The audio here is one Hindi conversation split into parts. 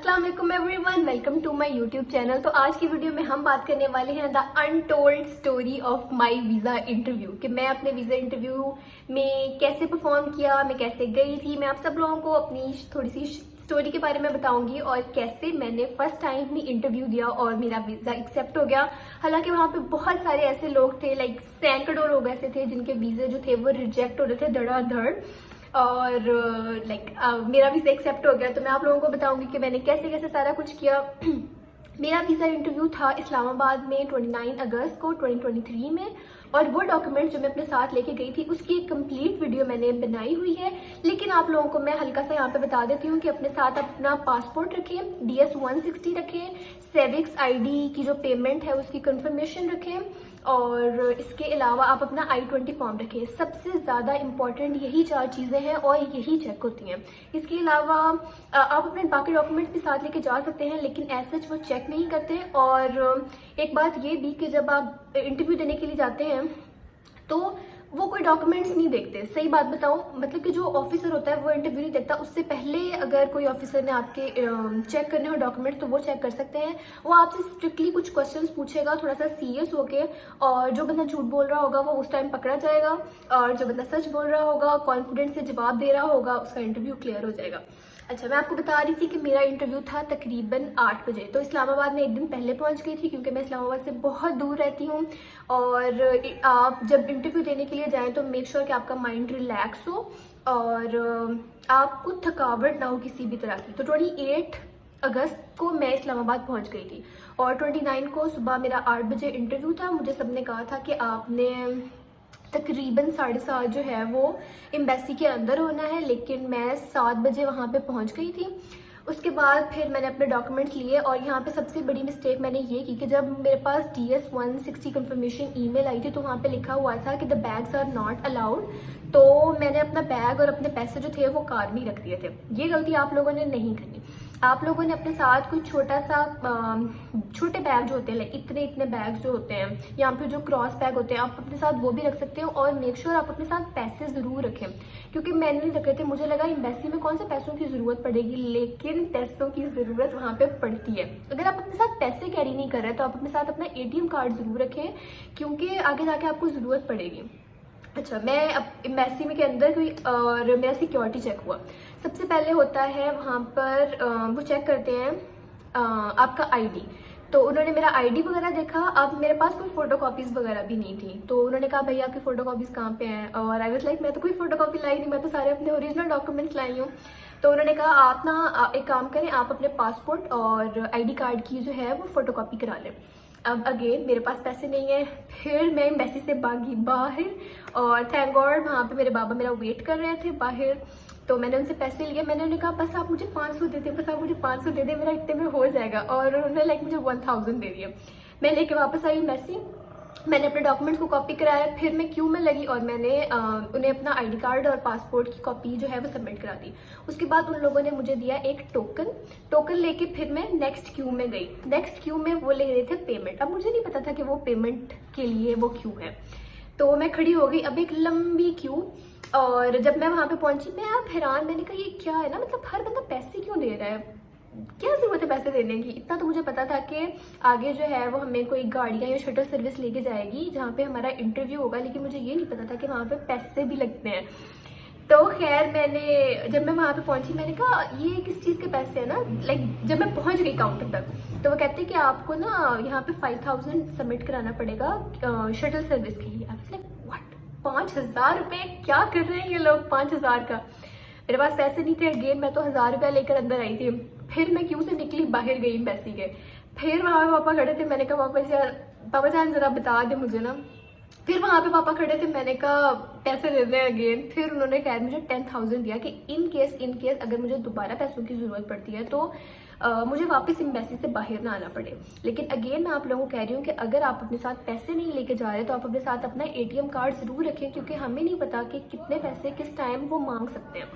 अस्सलाम वालेकुम everyone, welcome to my YouTube channel. तो आज की वीडियो में हम बात करने वाले हैं the untold story of my visa interview, कि मैं अपने वीज़ा इंटरव्यू में कैसे परफॉर्म किया, मैं कैसे गई थी। मैं आप सब लोगों को अपनी थोड़ी सी स्टोरी के बारे में बताऊंगी और कैसे मैंने फर्स्ट टाइम ही इंटरव्यू दिया और मेरा वीज़ा एक्सेप्ट हो गया। हालांकि वहाँ पे बहुत सारे ऐसे लोग थे, लाइक सैकड़ों लोग ऐसे थे जिनके वीज़े जो थे वो रिजेक्ट हो रहे थे धड़ाधड़, और मेरा वीज़ा एक्सेप्ट हो गया। तो मैं आप लोगों को बताऊंगी कि मैंने कैसे कैसे सारा कुछ किया। मेरा वीज़ा इंटरव्यू था इस्लामाबाद में 29 अगस्त को 2023 में, और वो डॉक्यूमेंट जो मैं अपने साथ लेके गई थी उसकी एक कंप्लीट वीडियो मैंने बनाई हुई है। लेकिन आप लोगों को मैं हल्का सा यहाँ पे बता देती हूँ कि अपने साथ अपना पासपोर्ट रखें, DS 160 रखें, सेविक्स ID की जो पेमेंट है उसकी कंफर्मेशन रखें, और इसके अलावा आप अपना I-20 फॉर्म रखें। सबसे ज़्यादा इम्पॉर्टेंट यही 4 चीज़ें हैं और यही चेक होती हैं। इसके अलावा आप अपने बाकी डॉक्यूमेंट्स भी साथ लेके जा सकते हैं, लेकिन ऐसे वो चेक नहीं करते। और एक बात ये भी कि जब आप इंटरव्यू देने के लिए जाते हैं तो वो कोई डॉक्यूमेंट्स नहीं देखते। सही बात बताऊं, मतलब कि जो ऑफिसर होता है वो इंटरव्यू नहीं देखता। उससे पहले अगर कोई ऑफिसर ने आपके चेक करने हो डॉक्यूमेंट्स तो वो चेक कर सकते हैं। वो आपसे स्ट्रिक्टली कुछ क्वेश्चंस पूछेगा, थोड़ा सा सीरियस होके, और जो बंदा झूठ बोल रहा होगा वो उस टाइम पकड़ा जाएगा, और जो बंदा सच बोल रहा होगा, कॉन्फिडेंस से जवाब दे रहा होगा, उसका इंटरव्यू क्लियर हो जाएगा। अच्छा, मैं आपको बता रही थी कि मेरा इंटरव्यू था तकरीबन 8 बजे। तो इस्लामाबाद में एक दिन पहले पहुंच गई थी क्योंकि मैं इस्लामाबाद से बहुत दूर रहती हूँ। और आप जब इंटरव्यू देने के लिए जाएं तो मेक श्योर कि आपका माइंड रिलैक्स हो और आपको थकावट ना हो किसी भी तरह की। तो 28 अगस्त को मैं इस्लामाबाद पहुंच गई थी और 29 को सुबह मेरा 8 बजे इंटरव्यू था। मुझे सबने कहा था कि आपने तकरीबन 7:30 जो है वो एम्बेसी के अंदर होना है, लेकिन मैं 7 बजे वहाँ पे पहुँच गई थी। उसके बाद फिर मैंने अपने डॉक्यूमेंट्स लिए, और यहाँ पे सबसे बड़ी मिस्टेक मैंने ये की कि जब मेरे पास DS 160 कंफर्मेशन ईमेल आई थी तो वहाँ पे लिखा हुआ था कि the bags are not allowed. तो मैंने अपना बैग और अपने पैसे जो थे वो कार में ही रख दिए थे। ये गलती आप लोगों ने नहीं करनी। आप लोगों ने अपने साथ कोई छोटा सा छोटे बैग जो होते हैं, लाइक इतने बैग जो होते हैं, यहाँ पे जो क्रॉस बैग होते हैं, आप अपने साथ वो भी रख सकते हो। और मेक श्योर आप अपने साथ पैसे ज़रूर रखें, क्योंकि मैंने नहीं रखे थे। मुझे लगा एम्बेसी में कौन से पैसों की ज़रूरत पड़ेगी, लेकिन पैसों की ज़रूरत वहाँ पे पड़ती है। अगर आप अपने साथ पैसे कैरी नहीं कर रहे तो आप अपने साथ अपना ATM कार्ड ज़रूर रखें, क्योंकि आगे जाके आपको ज़रूरत पड़ेगी। अच्छा, मैं अब एम्बेसी में के अंदर गई और मेरा सिक्योरिटी चेक हुआ। सबसे पहले होता है वहाँ पर वो चेक करते हैं आपका ID। तो उन्होंने मेरा ID वगैरह देखा। अब मेरे पास कोई फोटोकॉपीज़ वगैरह भी नहीं थी, तो उन्होंने कहा भैया आपकी फ़ोटोकॉपीज़ कहाँ पे हैं। और आई वाज लाइक मैं तो कोई फ़ोटोकॉपी लाई नहीं, मैं तो सारे अपने ओरिजिनल डॉक्यूमेंट्स लाई हूँ। तो उन्होंने कहा आप ना एक काम करें, आप अपने पासपोर्ट और ID कार्ड की जो है वो फ़ोटोकॉपी करा लें। अब अगेन मेरे पास पैसे नहीं है। फिर मैं एम्बेसी से भागी बाहर, और थैंक गॉड वहाँ पे मेरे बाबा मेरा वेट कर रहे थे बाहर। तो मैंने उनसे पैसे लिए। मैंने उन्हें कहा बस आप मुझे 500 दे दें, बस आप मुझे 500 दे दें, मेरा इतने में हो जाएगा। और उन्होंने लाइक मुझे 1000 दे दिया। मैं लेके वापस आई एम्बेसी, मैंने अपने डॉक्यूमेंट्स को कॉपी कराया। फिर मैं क्यू में लगी और मैंने उन्हें अपना ID कार्ड और पासपोर्ट की कॉपी जो है वो सबमिट करा दी। उसके बाद उन लोगों ने मुझे दिया एक टोकन लेके फिर मैं नेक्स्ट क्यू में गई। नेक्स्ट क्यू में वो ले रहे थे पेमेंट। अब मुझे नहीं पता था कि वो पेमेंट के लिए वो क्यू है, तो मैं खड़ी हो गई। अब एक लंबी क्यू, और जब मैं वहाँ पे पहुंची मैं आप हैरान, मैंने कहा ये क्या है ना, मतलब हर बंदा पैसे क्यों दे रहा है, क्या जरूरत है पैसे देने की। इतना तो मुझे पता था कि आगे जो है वो हमें कोई गाड़ियाँ या शटल सर्विस लेके जाएगी जहाँ पे हमारा इंटरव्यू होगा, लेकिन मुझे ये नहीं पता था कि वहाँ पे पैसे भी लगते हैं। तो खैर जब मैं वहाँ पे पहुंची मैंने कहा ये किस चीज़ के पैसे हैं ना, लाइक जब मैं पहुंच गई काउंटर तक तो वो कहते हैं कि आपको ना यहाँ पे 5000 सबमिट कराना पड़ेगा शटल सर्विस के लिए। लाइक व्हाट, 5000 रुपये क्या कर रहे हैं ये लोग 5000 का। मेरे पास पैसे नहीं थे। अगेन मैं तो 1000 रुपया लेकर अंदर आई थी। फिर मैं क्यों से निकली बाहर गई एम्बेसी के। फिर वहाँ पे पापा खड़े थे। मैंने कहा पापा जान जरा बता दे मुझे ना। फिर वहाँ पे पापा खड़े थे, मैंने कहा पैसे दे दें अगेन। फिर उन्होंने खैर मुझे 10,000 दिया कि इन केस अगर मुझे दोबारा पैसों की ज़रूरत पड़ती है तो मुझे वापस एम्बेसी से बाहर ना आना पड़े। लेकिन अगेन मैं आप लोगों को कह रही हूँ कि अगर आप अपने साथ पैसे नहीं लेके जा रहे तो आप अपने साथ अपना ATM कार्ड ज़रूर रखें, क्योंकि हमें नहीं पता कि कितने पैसे किस टाइम वो मांग सकते हैं।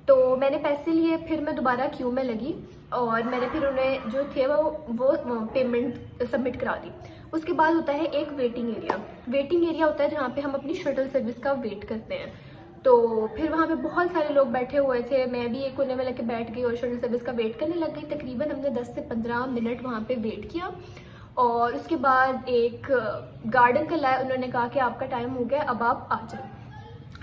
तो मैंने पैसे लिए, फिर मैं दोबारा क्यू में लगी और मैंने फिर उन्हें जो थे वो पेमेंट सबमिट करा दी। उसके बाद होता है एक वेटिंग एरिया होता है जहाँ पे हम अपनी शटल सर्विस का वेट करते हैं। तो फिर वहाँ पे बहुत सारे लोग बैठे हुए थे, मैं भी एक कोने में लेके बैठ गई और शटल सर्विस का वेट करने लग गई। तकरीबन हमने 10 से 15 मिनट वहाँ पे वेट किया और उसके बाद एक गार्डन का लाया, उन्होंने कहा कि आपका टाइम हो गया, अब आप आ जाओ।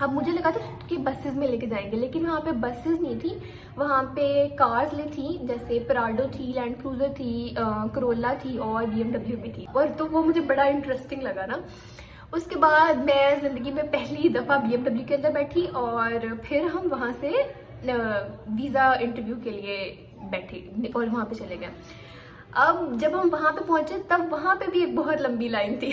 अब मुझे लगा था कि बसेस में लेके जाएंगे, लेकिन वहाँ पे बसेस नहीं थी, वहाँ पे कार्स ले थी, जैसे पराडो थी, लैंड क्रूजर थी, करोला थी और BMW भी थी। और तो वो मुझे बड़ा इंटरेस्टिंग लगा ना। उसके बाद मैं ज़िंदगी में पहली दफ़ा BMW के अंदर बैठी और फिर हम वहाँ से वीज़ा इंटरव्यू के लिए बैठे और वहाँ पे चले गए। अब जब हम वहाँ पे पहुँचे तब वहाँ पे भी एक बहुत लंबी लाइन थी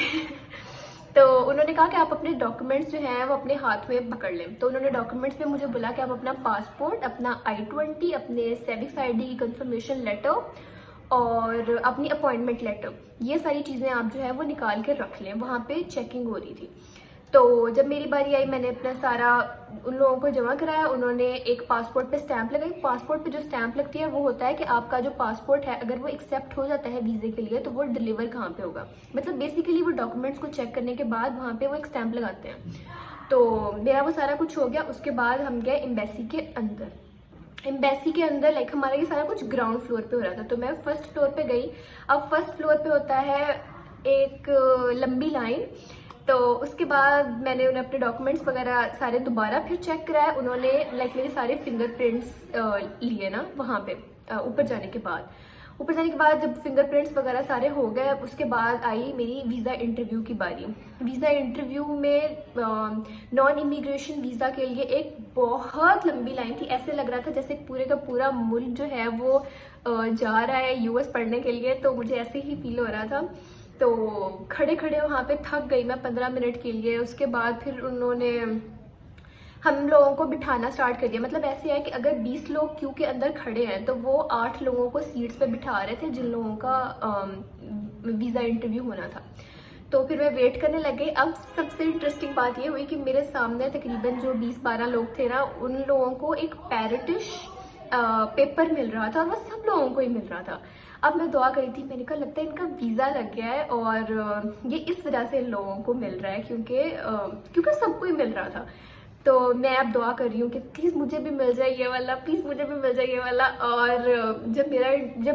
तो उन्होंने कहा कि आप अपने डॉक्यूमेंट्स जो हैं वो अपने हाथ में पकड़ लें। तो उन्होंने डॉक्यूमेंट्स में मुझे बोला कि आप अपना पासपोर्ट, अपना I-20, अपने सेविक्स ID की कंफर्मेशन लेटर और अपनी अपॉइंटमेंट लेटर, ये सारी चीज़ें आप जो है वो निकाल के रख लें। वहाँ पे चेकिंग हो रही थी। तो जब मेरी बारी आई मैंने अपना सारा उन लोगों को जमा कराया। उन्होंने एक पासपोर्ट पे स्टैंप लगाई। पासपोर्ट पे जो स्टैंप लगती है वो होता है कि आपका जो पासपोर्ट है अगर वो एक्सेप्ट हो जाता है वीज़े के लिए तो वो डिलीवर कहाँ पे होगा। मतलब बेसिकली वो डॉक्यूमेंट्स को चेक करने के बाद वहाँ पे वो एक स्टैंप लगाते हैं। तो मेरा वो सारा कुछ हो गया। उसके बाद हम गए एम्बेसी के अंदर। एम्बेसी के अंदर लाइक हमारा ये सारा कुछ ग्राउंड फ्लोर पे हो रहा था, तो मैं फर्स्ट फ्लोर पे गई। अब फर्स्ट फ्लोर पे होता है एक लंबी लाइन। तो उसके बाद मैंने उन्हें अपने डॉक्यूमेंट्स वगैरह सारे दोबारा फिर चेक कराया। उन्होंने लाइक मेरे सारे फिंगरप्रिंट्स लिए ना वहाँ पे ऊपर जाने के बाद। ऊपर जाने के बाद जब फिंगरप्रिंट्स वगैरह सारे हो गए उसके बाद आई मेरी वीज़ा इंटरव्यू की बारी। वीज़ा इंटरव्यू में नॉन इमिग्रेशन वीज़ा के लिए एक बहुत लंबी लाइन थी। ऐसे लग रहा था जैसे पूरे का पूरा मुल्क जो है वो जा रहा है US पढ़ने के लिए, तो मुझे ऐसे ही फील हो रहा था। तो खड़े खड़े वहाँ पे थक गई मैं 15 मिनट के लिए। उसके बाद फिर उन्होंने हम लोगों को बिठाना स्टार्ट कर दिया। मतलब ऐसे है कि अगर 20 लोग क्यू के अंदर खड़े हैं तो वो 8 लोगों को सीट्स पे बिठा रहे थे जिन लोगों का वीज़ा इंटरव्यू होना था। तो फिर मैं वेट करने लग गई। अब सबसे इंटरेस्टिंग बात ये हुई कि मेरे सामने तकरीबन जो 20-12 लोग थे ना, उन लोगों को एक पैरेटिश पेपर मिल रहा था और वो सब लोगों को ही मिल रहा था। अब मैं दुआ करी थी, मैंने कहा लगता है इनका वीज़ा लग गया है और ये इस वजह से इन लोगों को मिल रहा है क्योंकि सबको ही मिल रहा था। तो मैं अब दुआ कर रही हूँ कि प्लीज़ मुझे भी मिल जाए ये वाला, प्लीज़ मुझे भी मिल जाए ये वाला। और जब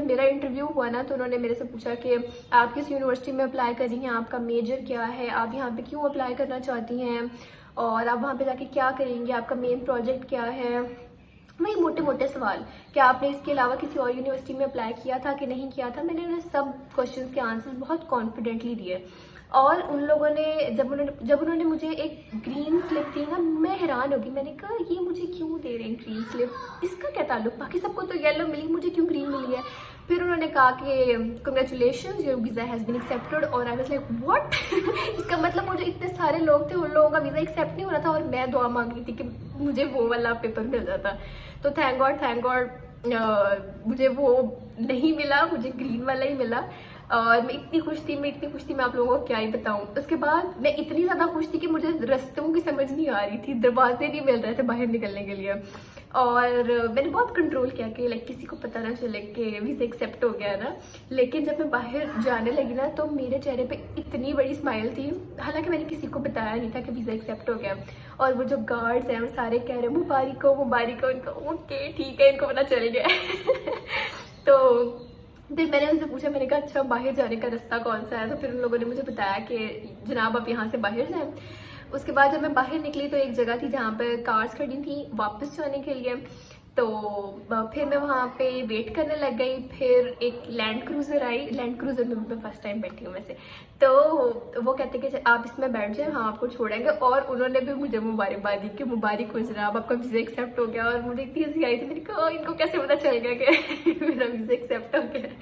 मेरा इंटरव्यू हुआ ना तो उन्होंने मेरे से पूछा कि आप किस यूनिवर्सिटी में अप्लाई कर रही हैं, आपका मेजर क्या है, आप यहाँ पे क्यों अप्लाई करना चाहती हैं और आप वहाँ पे जाके क्या करेंगे, आपका मेन प्रोजेक्ट क्या है। वही मोटे मोटे सवाल, क्या आपने इसके अलावा किसी और यूनिवर्सिटी में अप्लाई किया था कि नहीं किया था। मैंने उन्हें सब क्वेश्चंस के आंसर्स बहुत कॉन्फिडेंटली दिए। और उन लोगों ने जब उन्होंने मुझे एक ग्रीन स्लिप दी ना, मैं हैरान हो गई। मैंने कहा ये मुझे क्यों दे रहे हैं ग्रीन स्लिप, इसका क्या ताल्लुक, बाकी सबको तो येलो मिली, मुझे क्यों ग्रीन मिली है। फिर उन्होंने कहा कि congratulations your visa has been accepted. और आई वाज लाइक व्हाट इसका मतलब मुझे इतने सारे लोग थे, उन लोगों का वीज़ा एक्सेप्ट नहीं हो रहा था और मैं दुआ मांग रही थी कि मुझे वो वाला पेपर मिल जाता। तो थैंक गॉड मुझे वो नहीं मिला, मुझे ग्रीन वाला ही मिला। और मैं इतनी खुश थी मैं आप लोगों को क्या ही बताऊं। उसके बाद मैं इतनी ज़्यादा खुश थी कि मुझे रास्तों की समझ नहीं आ रही थी, दरवाजे नहीं मिल रहे थे बाहर निकलने के लिए। और मैंने बहुत कंट्रोल किया कि लाइक किसी को पता ना चले कि वीज़ा एक्सेप्ट हो गया ना। लेकिन जब मैं बाहर जाने लगी ना तो मेरे चेहरे पे इतनी बड़ी स्माइल थी, हालांकि मैंने किसी को बताया नहीं था कि वीज़ा एक्सेप्ट हो गया। और वो जो गार्ड्स हैं वो सारे कह रहे मुबारक हो इनको। ओके ठीक है, इनको पता चल गया तो फिर मैंने उनसे पूछा, मैंने कहा अच्छा बाहर जाने का रास्ता कौन सा है। तो फिर उन लोगों ने मुझे बताया कि जनाब आप यहाँ से बाहर जाएं। उसके बाद जब मैं बाहर निकली तो एक जगह थी जहाँ पर कार्स खड़ी थी वापस जाने के लिए। तो फिर मैं वहाँ पे वेट करने लग गई। फिर एक लैंड क्रूज़र आई, लैंड क्रूज़र में मैं फर्स्ट टाइम बैठी हूँ वैसे। तो वो कहते कि आप इसमें बैठ जाए, हम आपको छोड़ेंगे। और उन्होंने भी मुझे मुबारकबाद दी कि मुबारक हो जनाब, आपका वीज़ा एक्सेप्ट हो गया। और मुझे इतनी हंसी आई थी, मैंने कहा इनको कैसे पता चल गया कि मेरा वीज़ा एक्सेप्ट हो गया।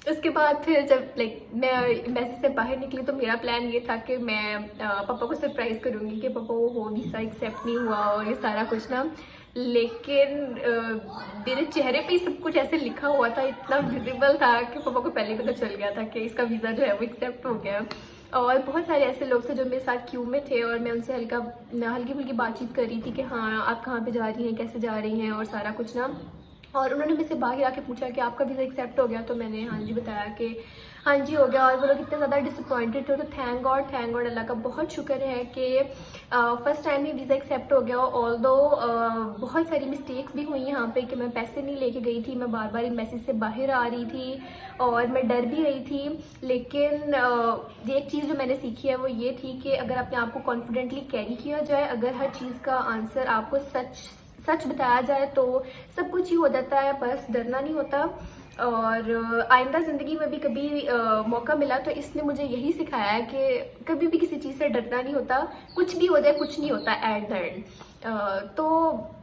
उसके बाद फिर जब लाइक मैं एम्बेसी से बाहर निकली तो मेरा प्लान ये था कि मैं पापा को सरप्राइज़ करूँगी कि पापा वो वीज़ा एक्सेप्ट नहीं हुआ और ये सारा कुछ ना। लेकिन मेरे चेहरे पे सब कुछ ऐसे लिखा हुआ था, इतना विजिबल था कि पापा को पहले पता चल गया था कि इसका वीज़ा जो है वो एक्सेप्ट हो गया। और बहुत सारे ऐसे लोग थे जो मेरे साथ क्यू में थे और मैं उनसे हल्की फुल्की बातचीत कर रही थी कि हाँ आप कहाँ पे जा रही हैं, कैसे जा रही हैं और सारा कुछ ना। और उन्होंने मुझसे बाहर आके पूछा कि आपका वीज़ा एक्सेप्ट हो गया, तो मैंने हाँ जी बताया कि हाँ जी हो गया। और वो लोग इतने ज़्यादा डिसअपॉइंटेड थे, तो थैंक गॉड अल्लाह का बहुत शुक्र है कि फ़र्स्ट टाइम ही वीज़ा एक्सेप्ट हो गया। ऑल्दो बहुत सारी मिस्टेक्स भी हुई यहाँ पे कि मैं पैसे नहीं लेके गई थी, मैं बार बार एम्बेसी से बाहर आ रही थी और मैं डर भी रही थी। लेकिन एक चीज़ जो मैंने सीखी है वो ये थी कि अगर अपने आप को कॉन्फिडेंटली कैरी किया जाए, अगर हर चीज़ का आंसर आपको सच बताया जाए तो सब कुछ ही हो जाता है, बस डरना नहीं होता। और आइंदा ज़िंदगी में भी कभी मौका मिला तो इसने मुझे यही सिखाया है कि कभी भी किसी चीज़ से डरना नहीं होता, कुछ भी हो जाए कुछ नहीं होता एट द एंड। तो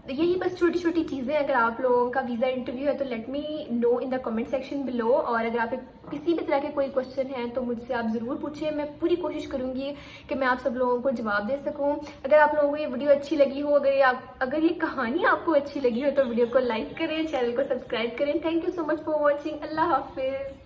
यही बस छोटी छोटी चीज़ें। अगर आप लोगों का वीज़ा इंटरव्यू है तो let me know in the comment section below. और अगर आप किसी भी तरह के कोई क्वेश्चन है तो मुझसे आप ज़रूर पूछिए, मैं पूरी कोशिश करूँगी कि मैं आप सब लोगों को जवाब दे सकूँ। अगर आप लोगों को ये वीडियो अच्छी लगी हो, अगर ये कहानी आपको अच्छी लगी हो तो वीडियो को लाइक करें, चैनल को सब्सक्राइब करें। Thank you so much for watching. अल्लाह हाफिज़।